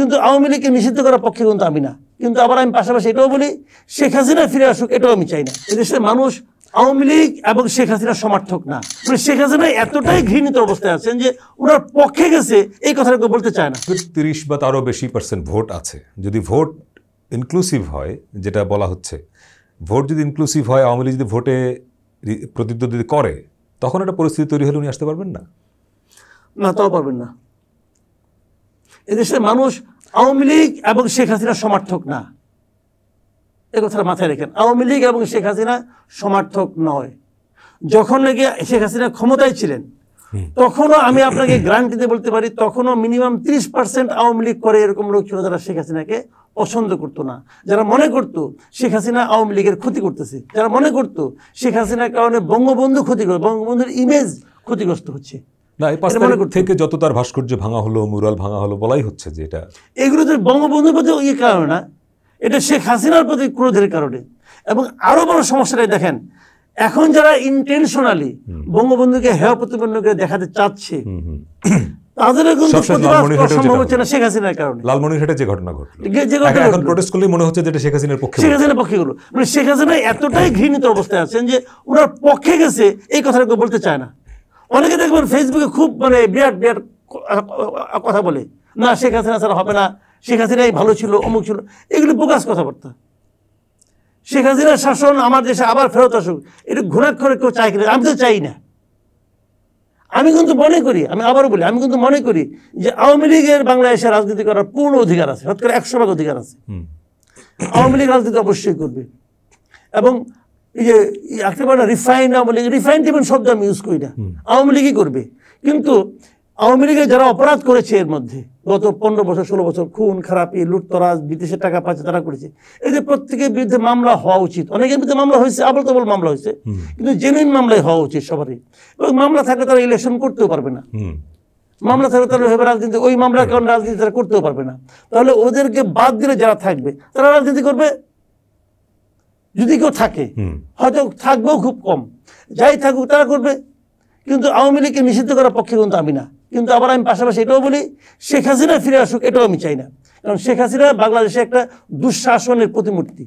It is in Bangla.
কিন্তু আওয়ামী লীগকে নিষিদ্ধ করার পক্ষে কিন্তু আমি না। কিন্তু আবার আমি পাশাপাশি এটাও বলি, শেখ হাসিনা ফিরে আসুক, এটাও আমি চাই না। এদেশের মানুষ আওয়ামী লীগ এবং শেখ হাসিনার সমর্থক না। মানে শেখ হাসিনা এতটাই ঘৃণিত অবস্থায় আছেন যে ওনার পক্ষে গেছে এই কথাটা কেউ বলতে চায় না। 30 বা তারও বেশি % ভোট আছে। যদি ভোট ইনক্লুসিভ হয়, যেটা বলা হচ্ছে, ভোট যদি ইনক্লুসিভ হয়, আওয়ামী লীগ যদি ভোটে প্রতিদ্বন্দ্বিতা করে, তখন একটা পরিস্থিতি তৈরি হলে উনি আসতে পারবেন না? না, তাও পারবেন না। এদেশের মানুষ আওয়ামী লীগ এবং শেখ হাসিনার সমর্থক না, এ কথাটা মাথায় রেখেন। আওয়ামী লীগ এবং শেখ হাসিনা সমর্থক নয়। যখন নাকি শেখ হাসিনা ক্ষমতায় ছিলেন, তখনও আমি আপনাকে গ্যারান্টিতে বলতে পারি, তখনও মিনিমাম 30% আওয়ামী লীগ করে এরকম লোক ছিল যারা শেখ হাসিনাকে পছন্দ করতো না, যারা মনে করতো শেখ হাসিনা আওয়ামী লীগের ক্ষতি করতেছে, যারা মনে করতো শেখ হাসিনার কারণে বঙ্গবন্ধু ক্ষতিগ্রস্ত, বঙ্গবন্ধুর ইমেজ ক্ষতিগ্রস্ত হচ্ছে। না, এই 5 তারিখ থেকে যত তার ভাস্কর্য ভাঙা হলো, মুরাল ভাঙা হলো, বলাই হচ্ছে যে এটা এগুলো তো বঙ্গবন্ধুর প্রতি ইয়ে কারণে না, এটা শেখ হাসিনার প্রতি ক্রোধের কারণে। এবং আরো বড় সমস্যাটাই দেখেন, এখন যারা ইন্টেনশনালি বঙ্গবন্ধুকে হেয় প্রতিপন্ন করে দেখাতে চাচ্ছে, তাদের কিন্তু সম্ভব হচ্ছে না শেখ হাসিনার কারণে। লালমনিরহাটে যে ঘটনা ঘটলো, এখন প্রোটেস্ট করলে মনে হচ্ছে যেটা শেখ হাসিনার পক্ষে, শেখ হাসিনার পক্ষে গুলো। মানে শেখ হাসিনা এতটাই ঘৃণিত অবস্থায় আছেন যে ওনার পক্ষে গেছে এই কথাটা কেউ বলতে চায় না। অনেকে দেখবেন ফেসবুকে খুব মানে বিরাট বিরাট কথা বলে, না শেখ হাসিনা ছাড়া হবে না, শেখ হাসিনাই ভালো ছিল, অমুক ছিল, এগুলো বোগাস কথাবার্তা। শেখ হাসিনার শাসন আমার দেশে আবার ফেরত আসুক, এটা ঘোরাক্ষরে কেউ চাই কিনা? আমি তো চাই না। আমি কিন্তু মনে করি, আমি আবারও বলি, আমি কিন্তু মনে করি যে আওয়ামী লীগের বাংলাদেশে রাজনীতি করার পূর্ণ অধিকার আছে, শতকরা 100% অধিকার আছে। আওয়ামী লীগ রাজনীতি অবশ্যই করবে। এবং এই যে একেবারে refined Awami League, refined even শব্দ আমি ইউজ করি না, আওয়ামী লীগই করবে। কিন্তু আওয়ামী লীগের যারা অপরাধ করেছে এর মধ্যে গত 15 বছর 16 বছর, খুন খারাপি, লুটতরাজ, বিদেশের টাকা পাচ্ছে তারা করেছে, এই যে প্রত্যেকের বিরুদ্ধে মামলা হওয়া উচিত। অনেকের বিরুদ্ধে মামলা হয়েছে, আবল তাবল মামলা হয়েছে, কিন্তু জেনুইন মামলাই হওয়া উচিত সবারই। এবং মামলা থাকলে তারা ইলেকশন করতেও পারবে না, মামলা থাকলে তারা ভেবে রাজনীতি, ওই মামলার কারণে রাজনীতি তারা করতেও পারবে না। তাহলে ওদেরকে বাদ দিলে যারা থাকবে তারা রাজনীতি করবে, যদি কেউ থাকে, হয়তো থাকবেও খুব কম, যাই থাকুক তারা করবে। কিন্তু আওয়ামী লীগকে নিষিদ্ধ করার পক্ষে কিন্তু আমি না। কিন্তু আবার আমি পাশাপাশি এটাও বলি, শেখ হাসিনা ফিরে আসুক, এটাও আমি চাই না। কারণ শেখ হাসিনা বাংলাদেশে একটা দুঃশাসনের প্রতিমূর্তি।